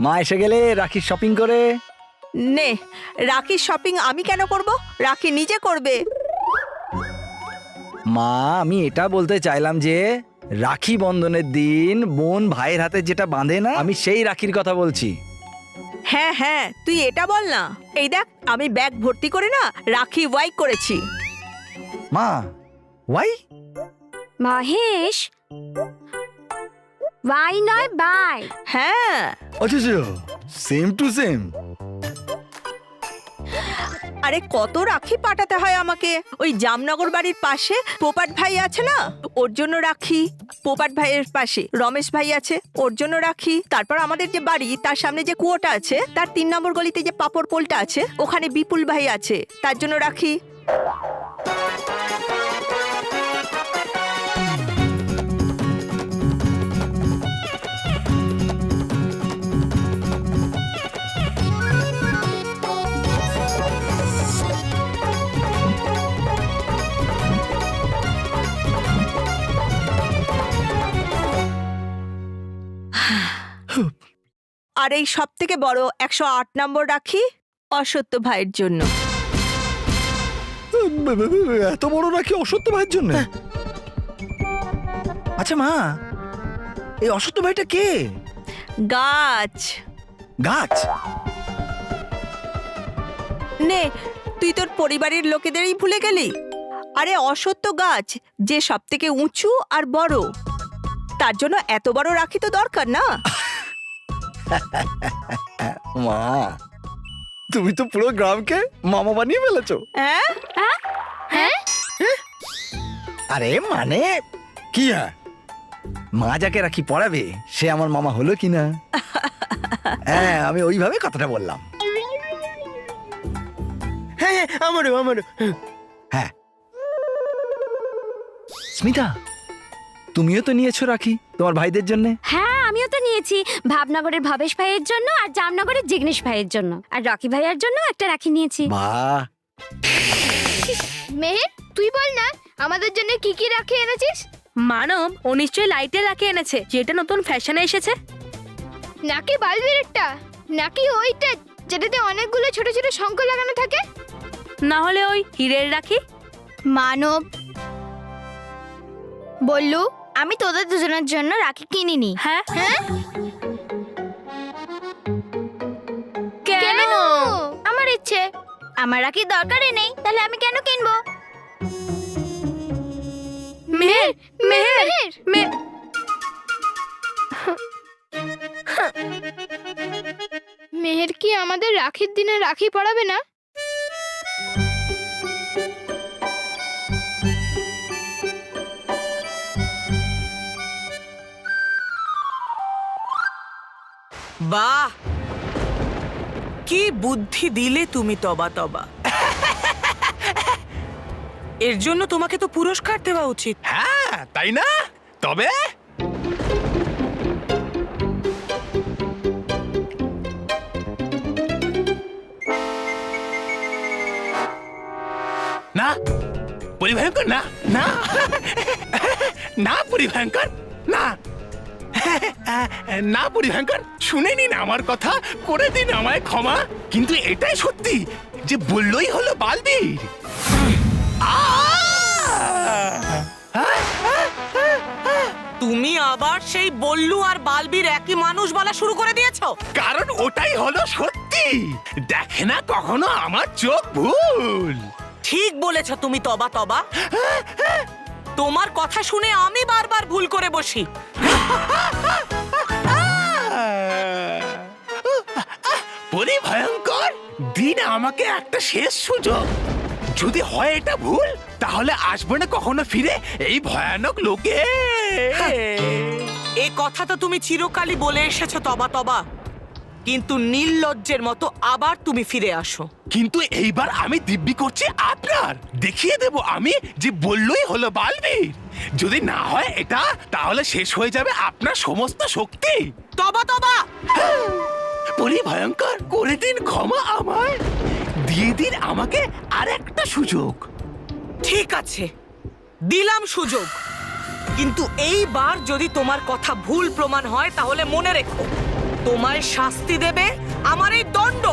মা এসে গেলে রাখির শপিং করে। নে, রাখির শপিং আমি কেন করব? রাখি নিজে করবে। মা আমি এটা বলতে চাইলাম যে রাখি বন্ধনের দিন বোন ভাইয়ের হাতে যেটা বাঁধে না, আমি সেই রাখির কথা বলছি। হ্যাঁ হ্যাঁ, তুই এটা বল না। এই দেখ, আমি ব্যাগ ভর্তি করে না রাখি ওয়াই করেছি। মা ওয়াই? মহেশ, ওয়াই নয় বাই। হ্যাঁ, আচ্ছা সেম টু সেম। আরে কত রাখি পাঠাতে হয় আমাকে। ওই জামনগর বাড়ির পাশে পোপাট ভাই আছে না, ওর জন্য রাখি। পোপাট ভাইয়ের পাশে রমেশ ভাই আছে, ওর জন্য রাখি। তারপর আমাদের যে বাড়ি তার সামনে যে কুয়োটা আছে, তার 3 নম্বর গলিতে যে পাপড় পোলটা আছে, ওখানে বিপুল ভাই আছে, তার জন্য রাখি। আর এই সব থেকে বড় 108 নম্বর রাখি অসত্য ভাইয়ের জন্য। এত বড় রাখি অসত্য ভাইয়ের জন্য? আচ্ছা মা, এই অসত্য ভাইটা কে? গাছ। গাছ? নে, তুই তোর পরিবারের লোকেদেরই ভুলে গেলি? আরে অসত্য গাছ যে সব থেকে উঁচু আর বড়, তার জন্য এত বড় রাখি তো দরকার না। মা তুমি তো পুরো গ্রামকে মামা বানিয়ে ফেলেছো। হ্যাঁ হ্যাঁ, আরে মানে কি? মা যাকে রাখি পড়াবে সে আমার মামা হলো কিনা? হ্যাঁ, আমি ওইভাবে কথাটা বললাম। হ্যাঁ আমারও। হ্যাঁ স্মিতা, তুমিও তো নিয়েছো রাখি তোমার ভাইদের জন্য। হ্যাঁ আমিও তো নিয়েছি, ভাবনগরের ভবেশ ভাইয়ের জন্য আর জামনগরের জিগ্নেশ ভাইয়ের জন্য, আর রকি ভাইয়ের জন্য একটা রাখি নিয়েছি। বাহ, মেহের, তুই বল না আমাদের জন্য কি কি রাখি এনেছিস? মানব, ও নিশ্চয়ই লাইটের রাখি এনেছে, যেটা নতুন ফ্যাশনে এসেছে। নাকি বালবির একটা, নাকি ওইটা যেটাতে অনেকগুলো ছোট ছোট শঙ্খ লাগানো থাকে? না হলে ওই হীরের রাখি। মানব, বললু, আমি তোদের দুজনের জন্য রাখি কিনিনি। হ্যাঁ হ্যাঁ, কেন? আমার ইচ্ছে। আমার রাখির দরকারই নেই, তাহলে আমি কেন কিনবো? মেহের, মেহের, মেহের। মেহের কি আমাদের রাখির দিনে রাখি পড়াবে না? বাহ, কি বুদ্ধি দিলে তুমি, তবা তবা। এর জন্য তোমাকে তো পুরস্কার দেওয়া উচিত। হ্যাঁ তাই না? তবে না পরিভয়ঙ্কর, না না না পরিভয়ঙ্কর, না না পরিভয়ঙ্কর, শুনে নিন আমার কথা, করে দিন আমায় ক্ষমা। কিন্তু এটাই সত্যি যে বললই হলো বালবীর। তুমি আবার সেই বল্লু আর বালবির একই মানুষ বলা শুরু করে দিয়েছো। কারণ ওটাই হলো সত্যি। দেখে না কখনো আমার চোখ ভুল। ঠিক বলেছ তুমি, তবা তবা। তোমার কথা শুনে আমি বারবার ভুল করে বসি। পরিভয়ঙ্কর, দিন আমাকে একটা শেষ সুযোগ। যদি হয় এটা ভুল, তাহলে আসবে না কখনো ফিরে এই ভয়ানক লোকে। এই কথা তো তুমি চিরকালই বলে এসেছো, তবা তবা। কিন্তু নির্লজ্জের মতো আবার তুমি ফিরে আসো। কিন্তু এইবার আমি দিব্যি করছি আপনার, দেখিয়ে দেব আমি যে বললই হলো বালবীর। যদি না হয় এটা, তাহলে শেষ হয়ে যাবে আপনার সমস্ত শক্তি। তবা তবা, পরিভয়ঙ্কর, করে দিন ক্ষমা আমায়, দিয়ে দিন আমাকে আর একটা সুযোগ। ঠিক আছে, দিলাম সুযোগ। কিন্তু এইবার যদি তোমার কথা ভুল প্রমাণ হয় তাহলে মনে রেখো তোমায় শাস্তি দেবে আমার এই দণ্ড।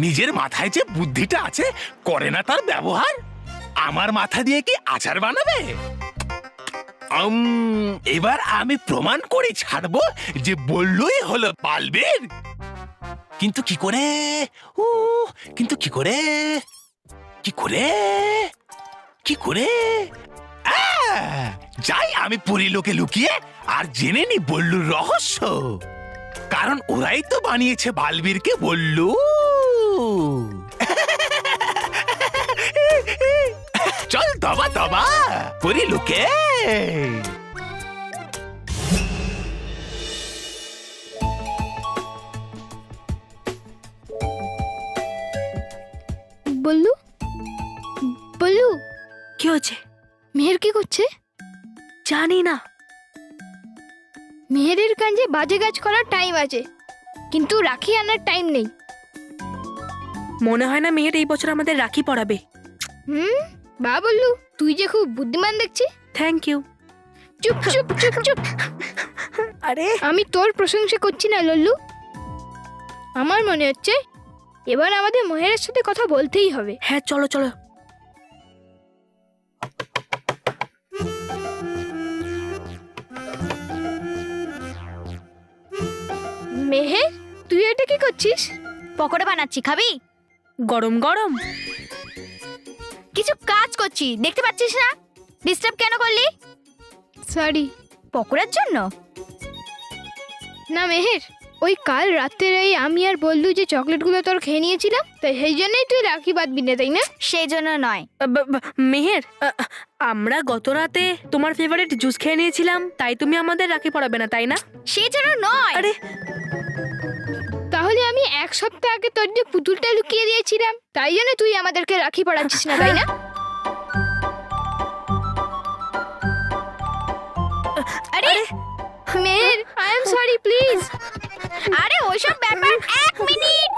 নিজের মাথায় যে বুদ্ধিটা আছে করে না তার ব্যবহার। আমার মাথা দিয়ে কি আচার বানাবে? এবার আমি প্রমাণ করে ছাড়বো যে বললই হলো বালবীর। কিন্তু কি করে? কিন্তু কি করে? কি করে? কি করে? যাই আমি পুরী লোকে লুকিয়ে আর জেনে নি বল্লুর রহস্য, কারণ ওরাই তো বানিয়েছে বালবীরকে বল্লু। চল দবা দবা পুরী লোকে। বল্লু, বল্লু, কি হচ্ছে? মেহের কি করছে? জানি না। মেহেরের কাছে বাজে কাজ করার টাইম আছে, কিন্তু রাখি আনার টাইম নেই। মনে হয় না মেহের এই বছর আমাদের রাখি পরাবে। বা বল্লু, তুই যে খুব বুদ্ধিমান দেখছি। Thank you. চুপ চুপ চুপ চুপ। আরে আমি তোর প্রশংসা করছি না লল্লু, আমার মনে হচ্ছে এবার আমাদের মহেরের সাথে কথা বলতেই হবে। হ্যাঁ চলো চলো। মেহের, তুই এটা কি করছিস? পকোড়া বানাচ্ছি, খাবি? গরম গরম। কিছু কাজ করছি, দেখতে পাচ্ছিস না? ডিস্টার্ব কেন করলি? সরি। পকোড়ার জন্য? না মেহের, ওই কাল রাত্রে আমি আর বল্লু যে চকলেটগুলো তোর খেয়ে নিয়েছিলাম, তাই সেই জন্যই তুই রাখি বাঁধবি না, তাই না? সেই জন্য নয়। মেহের, আমরা গত রাতে তোমার ফেভারিট জুস খেয়ে নিয়েছিলাম, তাই তুমি আমাদের রাখি পরাবে না, তাই না? সেই জন্য নয়। আরে তাহলে আমি এক সপ্তাহ আগে তোর যে পুতুলটা লুকিয়ে দিয়েছিলাম, তাই জন্য তুই আমাদেরকে রাখি পরাচ্ছিস না, তাই না? আরে Meher, I am sorry, please. আরে ওইসব ব্যাপার। এক মিনিট।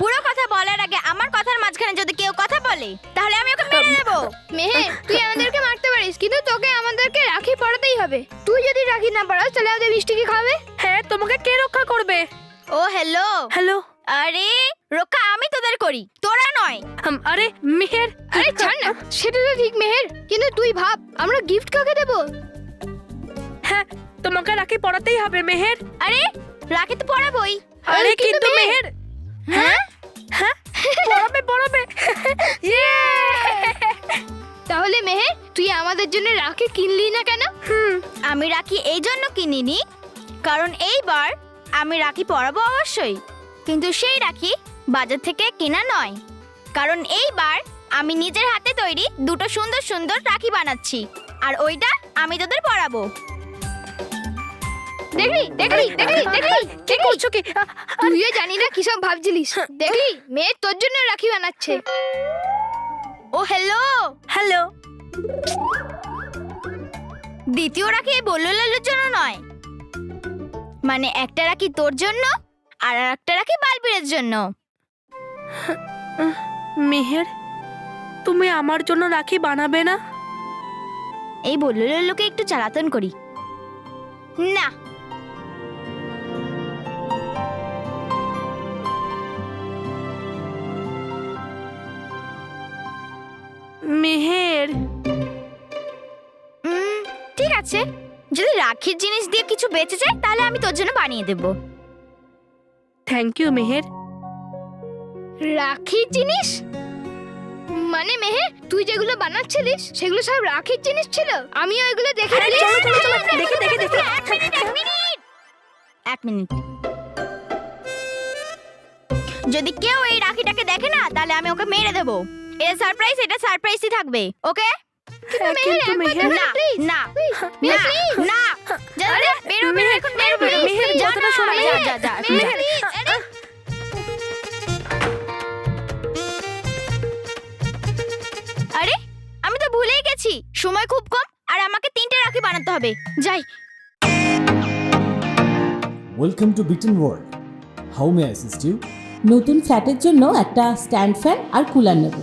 পুরো কথা বলার আগে আমার কথার মাঝখানে যদি কেউ কথা বলে তাহলে আমি ওকে মেরে দেব। মেহের, তুই আমাদেরকে মারতে পারিস, কিন্তু তোকে আমাদেরকে রাখি পরাতেই হবে। তুই যদি রাখি না পরাস তাহলে আমাদের মিষ্টি কি খাবে? হ্যাঁ, তোমাকে কে রক্ষা করবে? ও হ্যালো। হ্যালো। আরে রক্ষা আমি তোদের করি, তোরা নয়। আরে মেহের, আরে ছাড় না, সেটা তো ঠিক মেহের, কিন্তু তুই ভাব আমরা গিফট কাকে দেব? হ্যাঁ তোমাকে রাখি পরাতেই হবে মেহের। আরে রাখি তো পরাবই। আরে কিন্তু মেহের, হ্যাঁ হ্যাঁ পরাবে। তাহলে মেহের, তুই আমাদের জন্য রাখি কিনলি না কেন? আমি রাখি এই জন্য কিনিনি কারণ এইবার আমি রাখি পরাবো অবশ্যই, কিন্তু সেই রাখি বাজার থেকে কেনা নয়, কারণ এইবার আমি নিজের হাতে তৈরি দুটো সুন্দর সুন্দর রাখি বানাচ্ছি, আর ওইটা আমি তোদের পরাবো। দেখলি করছো কি? তুইও জানি না কি সব ভাবছিলিস। দেখলি মেয়ের তোর জন্য রাখি বানাচ্ছে। ও হ্যালো। হ্যালো। দ্বিতীয় রাখি এই বল্লু লালুর জন্য নয়, মানে একটা রাখি তোর জন্য আর একটা রাখি বালবীরের জন্য। মেহের, তুমি আমার জন্য রাখি বানাবে না? এই বল্লু লালুকে একটু জ্বালাতন করি না। মেহের, ঠিক আছে, যদি রাখির জিনিস দিয়ে কিছু বেঁচে যায় তাহলে আমি তোর জন্য বানিয়ে দেব। Thank you Meher. রাখির জিনিস মানে মেহের, তুই যেগুলো বানাচ্ছিলিস সেগুলো সব রাখির জিনিস ছিল? আমিও এগুলো দেখে এক মিনিট। যদি কেউ এই রাখিটাকে দেখে না তাহলে আমি ওকে মেরে দেবো। এটা সারপ্রাইজই থাকবে, ওকে? কিন্তু মেহের, না না না না, যা যা, বেরো বেরো, এখন বেরো বেরো, যা না, যা যা যা। আরে আমি তো ভুলেই গেছি, সময় খুব কম আর আমাকে 3টে রাখি বানাতে হবে। যাই। Welcome to Beaten World. How may I assist you? নতুন ফ্ল্যাটের জন্য একটা স্ট্যান্ড ফ্যান আর কুলার নেব।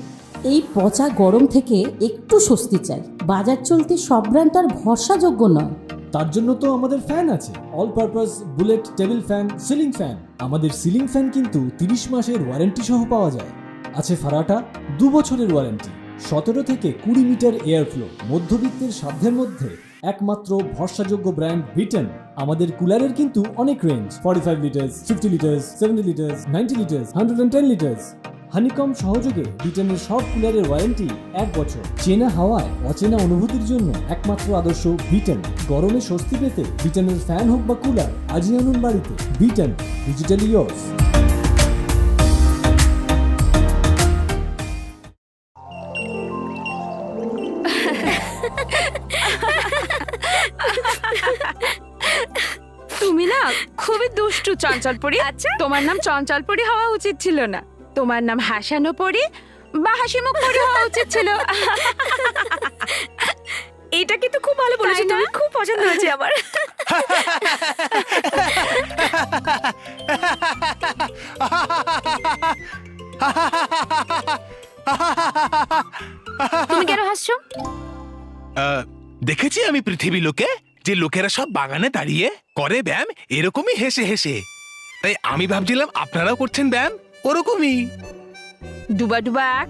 এই পচা গরম থেকে একটু স্বস্তি চাই। বাজার চলতে সব ব্র্যান্ড তো আর ভরসাযোগ্য নয়। তার জন্য তো আমাদের ফ্যান আছে, all purpose bullet table fan, ceiling fan. আমাদের সিলিং ফ্যান কিন্তু 30 মাসের ওয়ারেন্টি সহ পাওয়া যায়। আছে ফারাটা 2 বছরের ওয়ারেন্টি, 17 থেকে 20 মিটার এয়ার ফ্লো, মধ্যবিত্তের সাধ্যের মধ্যে একমাত্র ভরসাযোগ্য ব্র্যান্ড বিটন। আমাদের কুলারের কিন্তু অনেক range, 45 litres, 50 litres, 70 litres, 90 litres, 110 litres. Honeycomb সহযোগে বিটনের সব কুলারের ওয়ারেন্টি 1 বছর। চেনা হাওয়ায় অচেনা অনুভূতির জন্য একমাত্র আদর্শ বিটন। গরমে স্বস্তি পেতে বিটনের ফ্যান হোক বা কুলার আজই আনুন বাড়িতে। Vuitton, digitally years. তুমি না খুবই দুষ্টু চঞ্চলপুরি। আচ্ছা, তোমার নাম চঞ্চলপুরি হওয়া উচিত ছিল না, তোমার নাম হাসানো পরি বা হাসিমুখ পরি হওয়া উচিত ছিল। এটা কিন্তু খুব ভালো বলেছো তুমি, খুব পছন্দ হয়েছে আমার। তুমি কেন হাসছো? দেখেছি আমি পৃথিবী লোকে যে লোকেরা সব বাগানে দাঁড়িয়ে করে ব্যায়াম এরকমই হেসে হেসে, তাই আমি ভাবছিলাম আপনারাও করছেন ব্যায়াম ওরকমই। ডুবা ডুবা এক।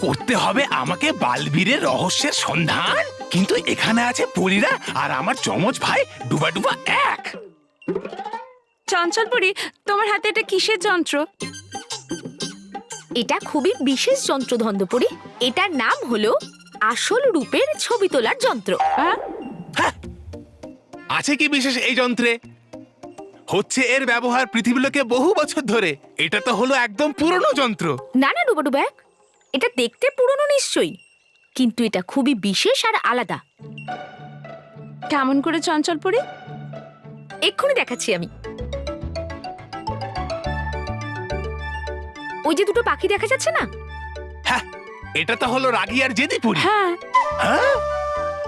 করতে হবে আমাকে বালবীরের রহস্যের সন্ধান, কিন্তু এখানে আছে পরীরা আর আমার যমজ ভাই ডুবা ডুবা এক। চঞ্চলপুরি, তোমার হাতে এটা কিসের যন্ত্র? এটা খুবই বিশেষ যন্ত্র ধন্দপুরি। এটার নাম হলো আসল রূপের ছবি তোলার যন্ত্র। আছে কি বিশেষ এই যন্ত্রে? হচ্ছে এর ব্যবহার পৃথিবী লোকে বহু বছর ধরে। এটা তো হলো একদম পুরনো যন্ত্র। না না ডুবা ডুবা এক, এটা দেখতে পুরনো নিশ্চয়ই, কিন্তু এটা খুবই বিশেষ আর আলাদা। কেমন করে চঞ্চলপুরি? এক্ষুনি দেখাচ্ছি আমি। ওই যে দুটো পাখি দেখা যাচ্ছে না? হ্যাঁ, এটা তো হলো রাগী আর জেদি পরি। হ্যাঁ হ্যাঁ,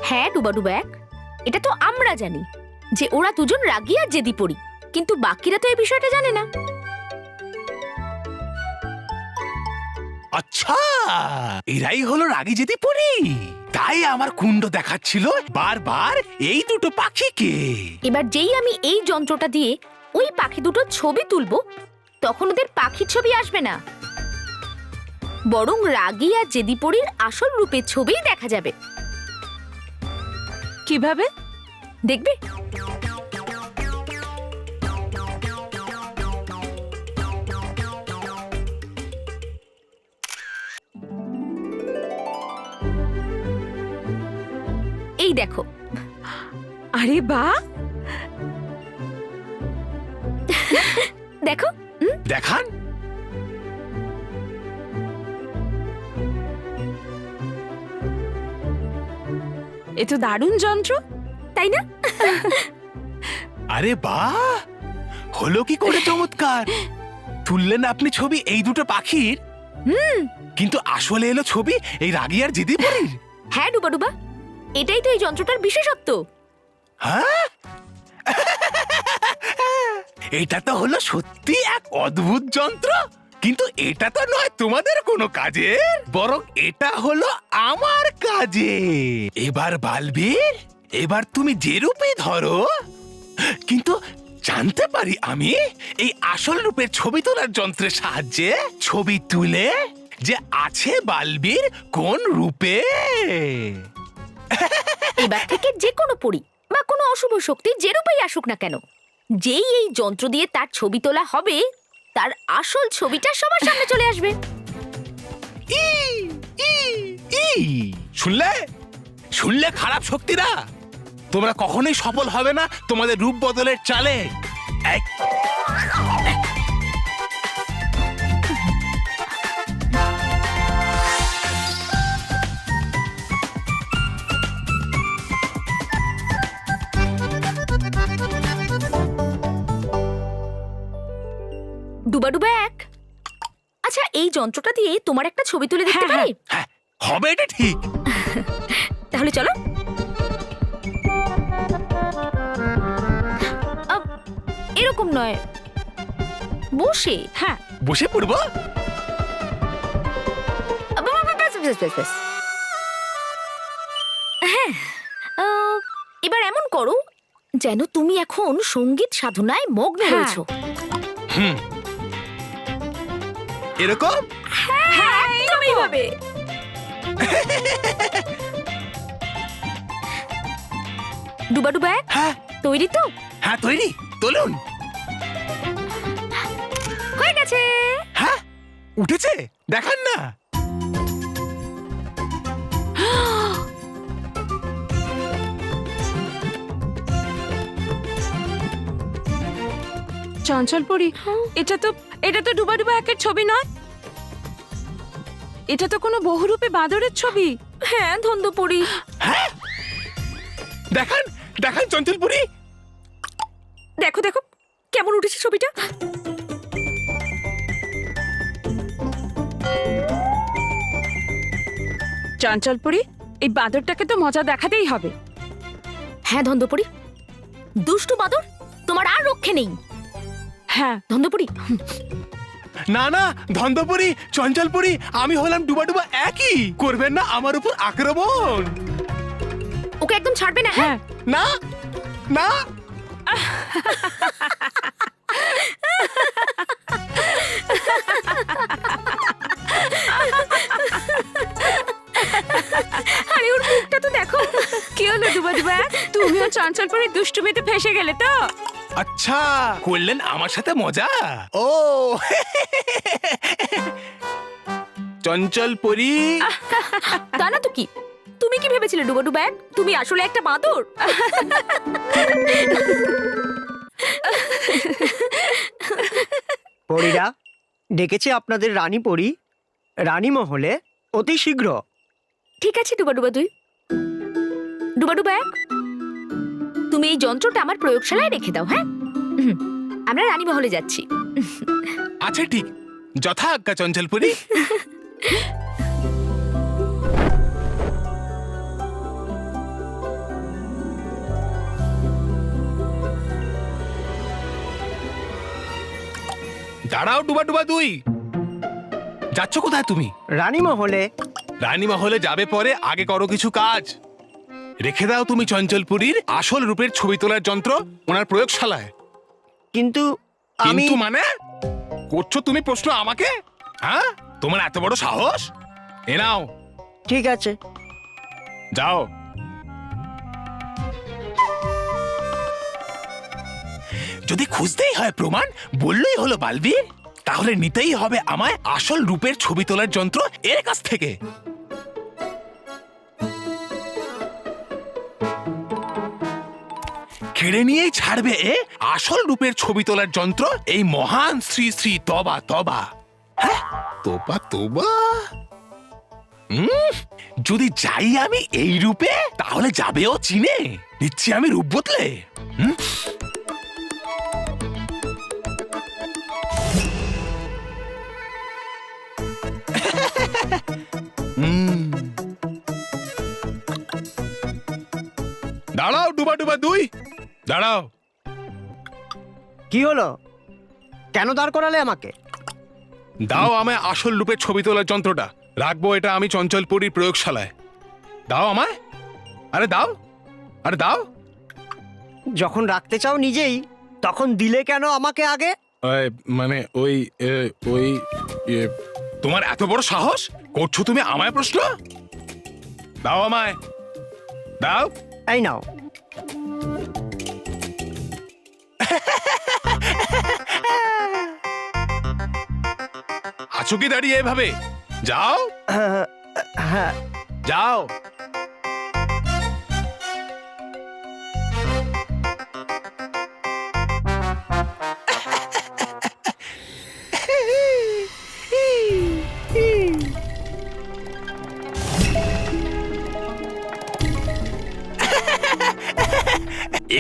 হ্যাঁ ডুবা ডুবা এক, এটা তো আমরা জানি যে ওরা দুজন রাগী আর জেদি পরি, কিন্তু বাকিরা তো এই বিষয়টা জানে না। আচ্ছা, এরাই হলো রাগী জেদি পরি। তাই আমার কুণ্ড দেখাচ্ছিল বারবার এই দুটো পাখিকে। এবার যেই আমি এই যন্ত্রটা দিয়ে ওই পাখি দুটো ছবি তুলবো, তখন ওদের পাখির ছবি আসবে না, বরং রাগী আর জেদি পরির আসল রূপের ছবিই দেখা যাবে। কিভাবে দেখবে? এই দেখো। আরে বাহ, দেখো। দেখান। এ তো দারুণ যন্ত্র, তাই না? আরে বাহ, হলো কি করে চমৎকার! তুললেন আপনি ছবি এই দুটো পাখির, কিন্তু আসলে এলো ছবি এই রাগী আর জেদি পরির। হ্যাঁ ডুবা ডুবা, এটাই তো এই যন্ত্রটার বিশেষত্ব। হ্যাঁ, এটা তো হলো সত্যি এক অদ্ভুত যন্ত্র, কিন্তু এটা তো নয় তোমাদের কোনো কাজে, বরং এটা হলো আমার কাজে। এবার বালবীর, এবার তুমি যে রূপে ধরো, কিন্তু জানতে পারি আমি এই আসল রূপের ছবি তোলার যন্ত্রের সাহায্যে ছবি তুলে যে আছে বালবীর কোন রূপে। এবার থেকে যে কোনো পরী বা কোনো অশুভ শক্তি যে রূপেই আসুক না কেন, যেই এই যন্ত্র দিয়ে তার ছবি তোলা হবে, তার আসল ছবিটা সবার সামনে চলে আসবে। শুনলে শুনলে খারাপ শক্তিরা, তোমরা কখনোই সফল হবে না তোমাদের রূপ বদলের চালে। ডুবা ডুবা এক, আচ্ছা এই যন্ত্রটা দিয়ে তোমার একটা ছবি তুলে দিতে পারি? হ্যাঁ, হবে এটা ঠিক। তাহলে চলো। এরকম নয়, বসে। হ্যাঁ, বসে পড়বো। ব্যাস। হ্যাঁ, এবার এমন করো যেন তুমি এখন সঙ্গীত সাধনায় মগ্ন রয়েছো। এরকম? হ্যাঁ, একদম এইভাবে। ডুবা ডুবা এক, হ্যাঁ তৈরি তো? হ্যাঁ তৈরি, চলুন। হয়ে গেছে। হ্যাঁ উঠেছে, দেখান না। চঞ্চলপুরি, এটা তো ডুবা ডুবা একের ছবি নয়, এটা তো কোনো বহুরূপী বাঁদরের ছবি। হ্যাঁ ধন্দপুরি। হ্যাঁ দেখান, দেখান চঞ্চলপুরি। দেখো দেখো কেমন উঠেছে ছবিটা। চঞ্চলপুরি, এই বাঁদরটাকে তো মজা দেখাতেই হবে। হ্যাঁ ধন্দপুরি, দুষ্টু বাদর তোমার আর রক্ষে নেই। হ্যাঁ ধন্দপুরি। না না ধন্দপুরি, চঞ্চলপুরি, আমি হলাম ডুবা ডুবা একই। করবেন না আমার উপর আক্রমণ। ওকে একদম ছাড়বে না। হ্যাঁ, না না। আরে ওর মুখটা তো দেখো। কি হলো ডুবা ডুবা, তুমিও চঞ্চলপুরি দুষ্টুমিতে ফেসে গেলে তো? আচ্ছা, করলেন আমার সাথে মজা। ও চঞ্চলপুরি। তা না তো কি, তুমি কি ভেবেছিলে ডুবা ডুবা এক? তুমি আসলে একটা বাঁদর। পরীরা, ডেকেছে আপনাদের রানী পরী রানী মহলে অতি শীঘ্র। ঠিক আছে ডুবা ডুবা দুই। ডুবা ডুবা এক, তুমি এই যন্ত্রটা আমার প্রয়োগশালায় রেখে দাও। হ্যাঁ, আমরা রানী মহলে যাচ্ছি। আচ্ছা ঠিক, যথা আজ্ঞা চঞ্চলপুরি। দাঁড়াও ডুবা ডুবা দুই, যাচ্ছ কোথায় তুমি? রানী মহলে। রানী মহলে যাবে পরে, আগে করো কিছু কাজ। রেখে দাও তুমি চঞ্চলপুরীর আসল রূপের ছবি তোলার যন্ত্র ওনার প্রয়োগশালায়। কিন্তু আমি কিন্তু মানে করছো তুমি প্রশ্ন আমাকে? হ্যাঁ, তোমার এত বড় সাহস? এ নাও, ঠিক আছে। যাও। যদি খুঁজতেই হয় প্রমাণ, বললেই হলো বালবীর, তাহলে নিতেই হবে আমায় আসল রূপের ছবি তোলার যন্ত্র এর কাছ থেকে। কেড়ে নিয়েই ছাড়বে এ আসল রূপের ছবি তোলার যন্ত্র, এই মহান শ্রী শ্রী তবা তবা। হ্যাঁ, তোবা তোবা। যদি যাই আমি এই রূপে, তাহলে যাবেও চিনে নিচ্ছি আমি রূপ বদলে। দাঁড়াও ডুবা ডুবা দুই, দাঁড়াও। কি হলো? কেন দাঁড় করালে আমাকে? দাও আমায় আসল রূপের ছবি তোলার যন্ত্রটা, রাখবো এটা আমি চঞ্চলপুরীর প্রয়োগশালায়। দাও আমায়, আরে দাও, আরে দাও। যখন রাখতে চাও নিজেই, তখন দিলে কেন আমাকে আগে? মানে ওই তোমার এত বড় সাহস, করছো তুমি আমায় প্রশ্ন? দাও আমায়, দাও। এই নাও। আছো কি দাঁড়িয়ে এভাবে? যাও। হ্যাঁ, যাও।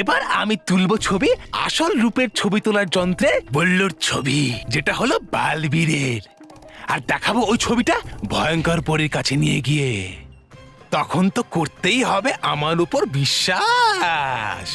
এবার আমি তুলবো ছবি আসল রূপের ছবি তোলার যন্ত্রে বল্লুর ছবি, যেটা হলো বালবীরের, আর দেখাবো ওই ছবিটা ভয়ঙ্কর পরীর কাছে নিয়ে গিয়ে। তখন তো করতেই হবে আমার উপর বিশ্বাস।